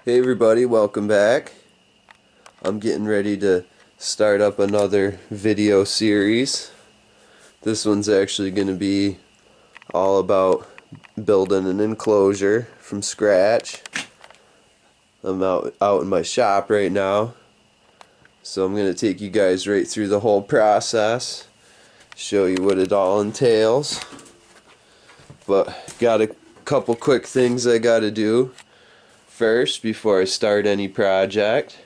Hey everybody, welcome back. I'm getting ready to start up another video series. This one's actually going to be all about building an enclosure from scratch. I'm out in my shop right now, so I'm going to take you guys right through the whole process, show you what it all entails. But got a couple quick things I got to do first before I start any project.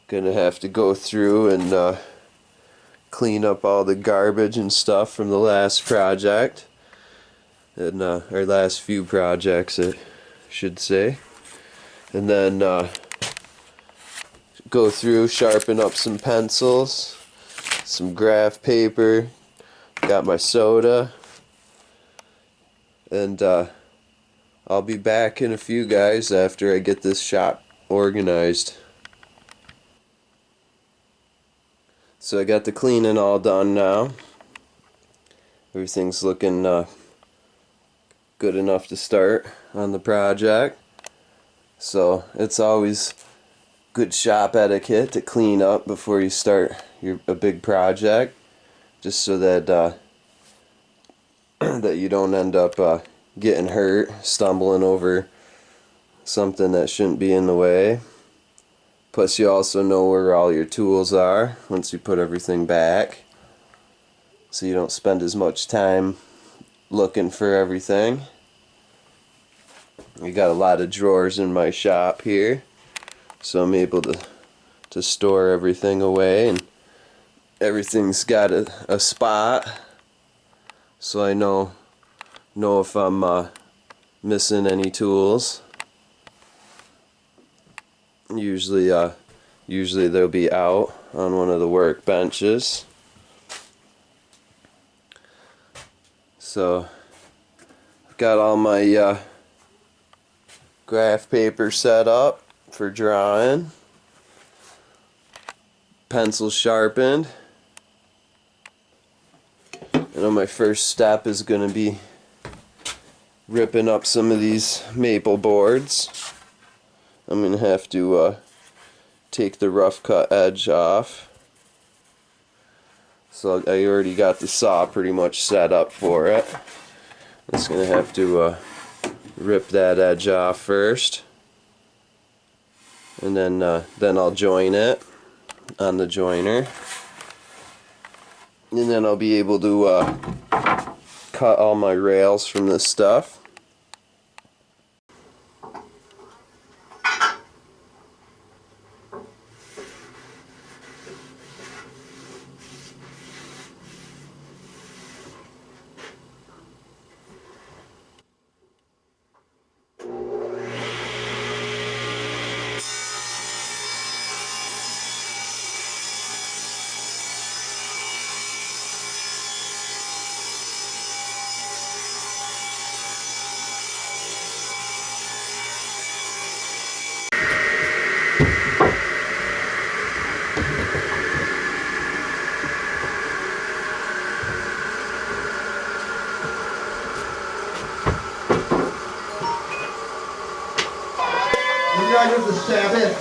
Gonna have to go through and clean up all the garbage and stuff from the last project, and our last few projects I should say, and then go through, sharpen up some pencils, some graph paper, got my soda, and I'll be back in a few, guys, after I get this shop organized. So I got the cleaning all done now. Everything's looking good enough to start on the project. So it's always good shop etiquette to clean up before you start a big project, just so that that you don't end up getting hurt, stumbling over something that shouldn't be in the way. Plus you also know where all your tools are once you put everything back, so you don't spend as much time looking for everything. We got a lot of drawers in my shop here, so I'm able to store everything away, and everything's got a spot, so I know if I'm missing any tools. Usually they'll be out on one of the workbenches. So I've got all my graph paper set up for drawing, pencils sharpened, and my first step is going to be ripping up some of these maple boards. I'm going to have to take the rough cut edge off. So I already got the saw pretty much set up for it. I'm just going to have to rip that edge off first, and then I'll join it on the joiner, and then I'll be able to cut all my rails from this stuff. You guys have to stab it.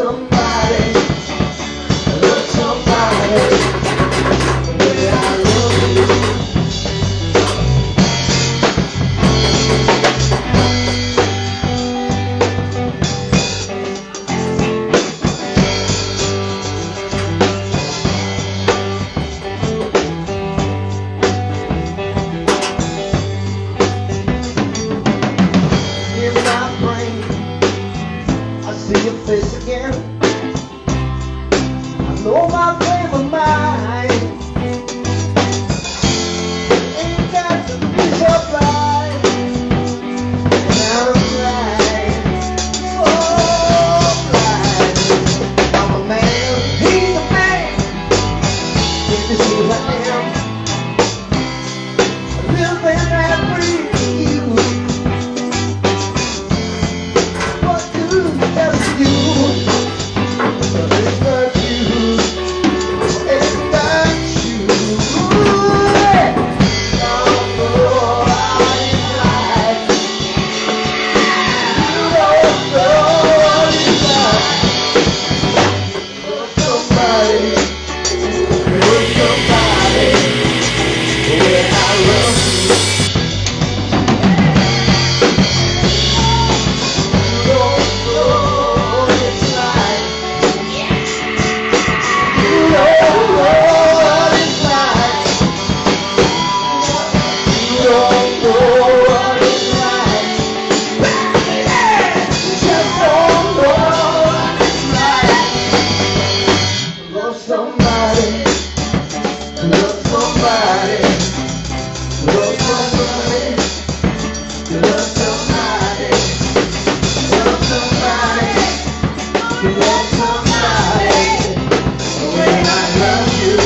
somebody, love somebody, the way I love you. In my brain, I see your face again. I know my frame of mind ain't got to be so blind. And I'm blind, so blind. I'm a man, he's a man. If this is who I am, I live and breathe you. What do you just do? It's not you. It's not you. Don't know how it's like. You don't know what it's like. Love somebody. Love somebody. The way I love you. You don't know what it's like. You don't know what it's like. You don't know what it's like. You just don't know what it's like. Love somebody. Love somebody. Love somebody. Love somebody. Love somebody. Love somebody. The way I love you.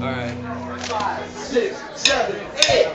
Alright. 5, 6, 7, 8.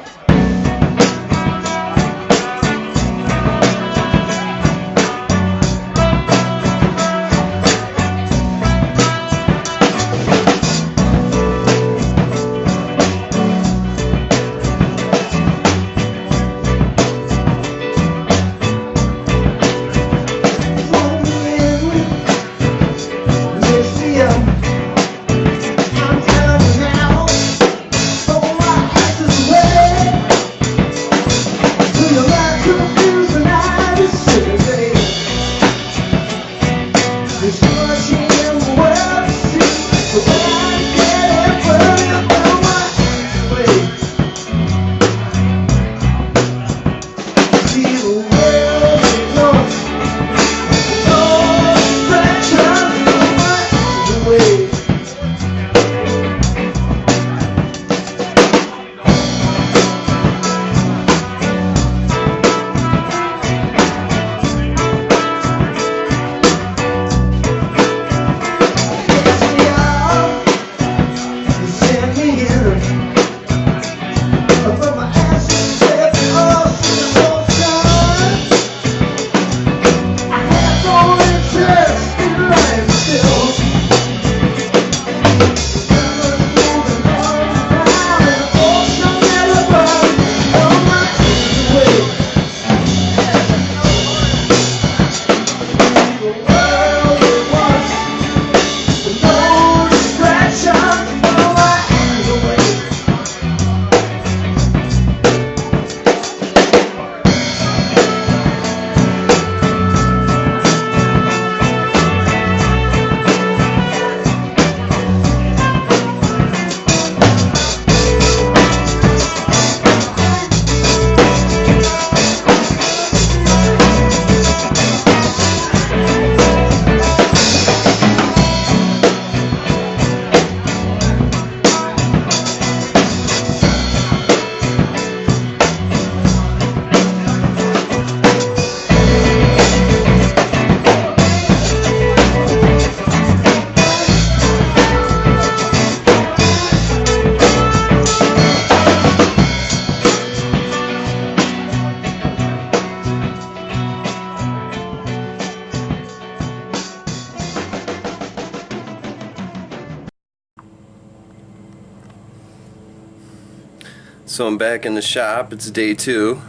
So I'm back in the shop. It's day 2,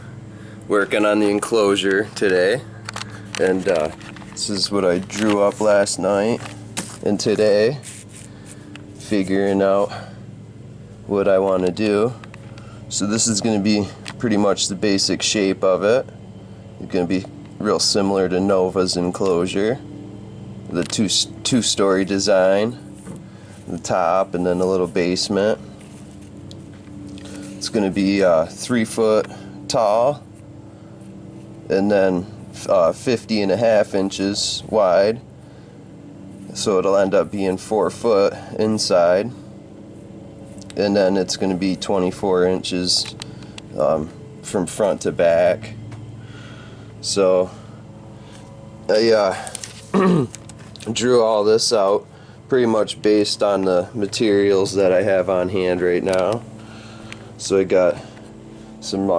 working on the enclosure today, and this is what I drew up last night and today, figuring out what I want to do. So this is going to be pretty much the basic shape of it. It's going to be real similar to Nova's enclosure, the two-story design, the top, and then a little basement. It's going to be 3 foot tall, and then 50.5 inches wide, so it'll end up being 4 foot inside, and then it's going to be 24 inches from front to back. So I drew all this out pretty much based on the materials that I have on hand right now. So I got some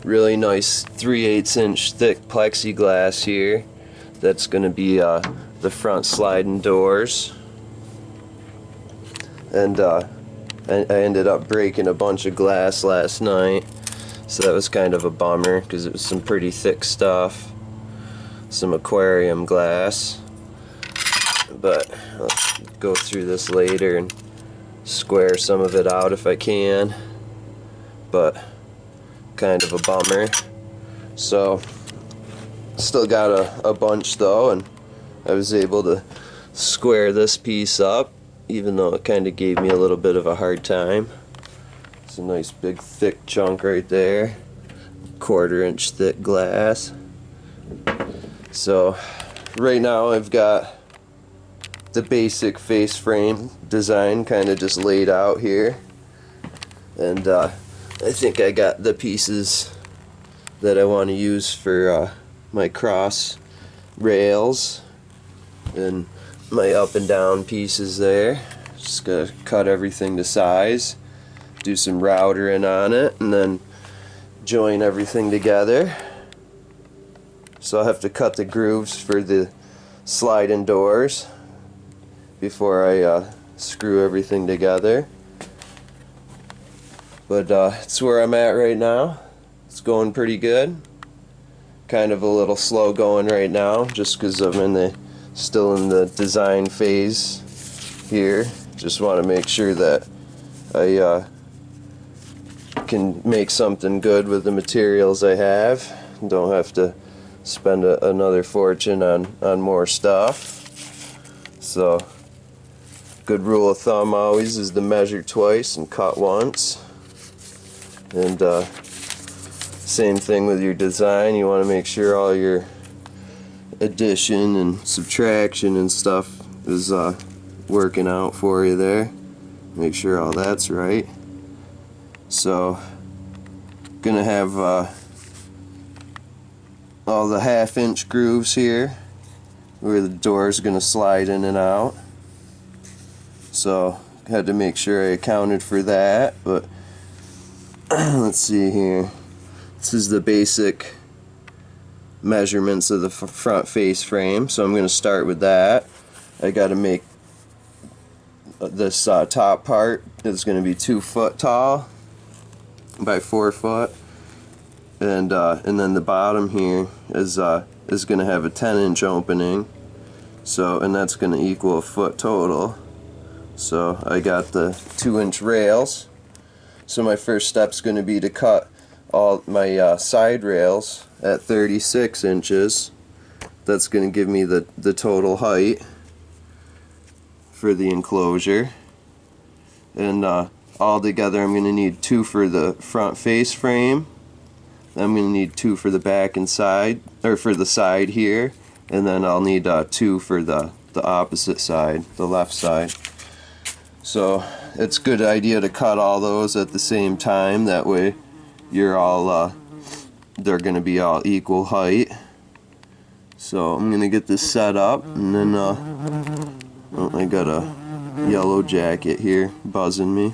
really nice 3/8 inch thick plexiglass here. That's going to be the front sliding doors. And I ended up breaking a bunch of glass last night, so that was kind of a bummer because it was some pretty thick stuff, some aquarium glass. But I'll go through this later and square some of it out if I can. But kind of a bummer. So still got a bunch though, and I was able to square this piece up, even though it kind of gave me a little bit of a hard time. It's a nice big thick chunk right there, 1/4 inch thick glass. So right now I've got the basic face frame design kind of just laid out here, and I think I got the pieces that I want to use for my cross rails and my up and down pieces there. Just gotta cut everything to size, do some routering on it, and then join everything together. So I'll have to cut the grooves for the sliding doors before I screw everything together. But it's where I'm at right now. It's going pretty good. Kind of a little slow going right now, just because I'm still in the design phase here. Just want to make sure that I can make something good with the materials I have. Don't have to spend another fortune on more stuff. So, good rule of thumb always is to measure twice and cut once. And same thing with your design. You want to make sure all your addition and subtraction and stuff is working out for you there. Make sure all that's right. So gonna have all the 1/2 inch grooves here where the door is gonna slide in and out. So had to make sure I accounted for that. But let's see here. This is the basic measurements of the front face frame, so I'm going to start with that. I got to make this top part is going to be 2 foot tall by 4 foot, and then the bottom here is going to have a 10-inch opening. So, and that's going to equal 1 foot total. So I got the 2-inch rails. So my first step is going to be to cut all my side rails at 36 inches. That's going to give me the total height for the enclosure. And all together I'm going to need 2 for the front face frame. I'm going to need 2 for the back and side, or for the side here. And then I'll need 2 for the opposite side, the left side. So it's a good idea to cut all those at the same time. That way you're all they're going to be all equal height. So I'm going to get this set up, and then oh, I got a yellow jacket here buzzing me.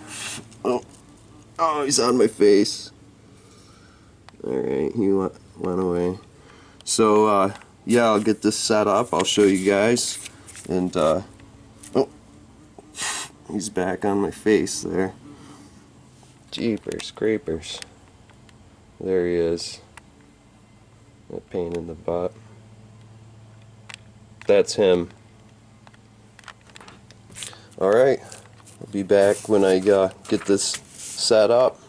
Oh, he's on my face. Alright, he went away. So yeah, I'll get this set up. I'll show you guys. And oh, he's back on my face there. Jeepers creepers. There he is. A pain in the butt. That's him. Alright, I'll be back when I get this set up.